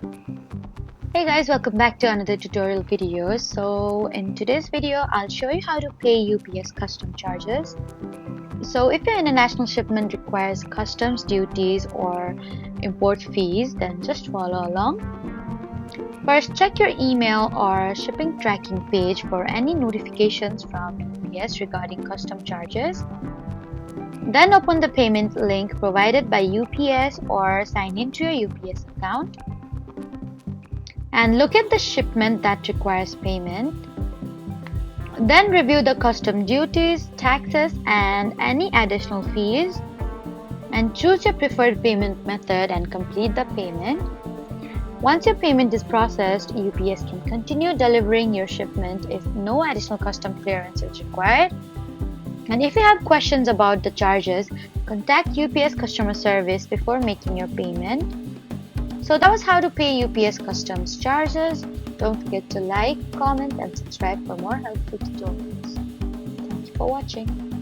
Hey guys, welcome back to another tutorial video. So in today's video, I'll show you how to pay UPS custom charges. So if your international shipment requires customs duties or import fees, then just follow along. First, check your email or shipping tracking page for any notifications from UPS regarding custom charges. Then open the payment link provided by UPS or sign into your UPS account. And look at the shipment that requires payment. Then review the custom duties, taxes, and any additional fees. And choose your preferred payment method and complete the payment. Once your payment is processed, UPS can continue delivering your shipment if no additional custom clearance is required. And if you have questions about the charges, contact UPS customer service before making your payment. So that was how to pay UPS customs charges. Don't forget to like, comment, and subscribe for more helpful tutorials. Thank you for watching.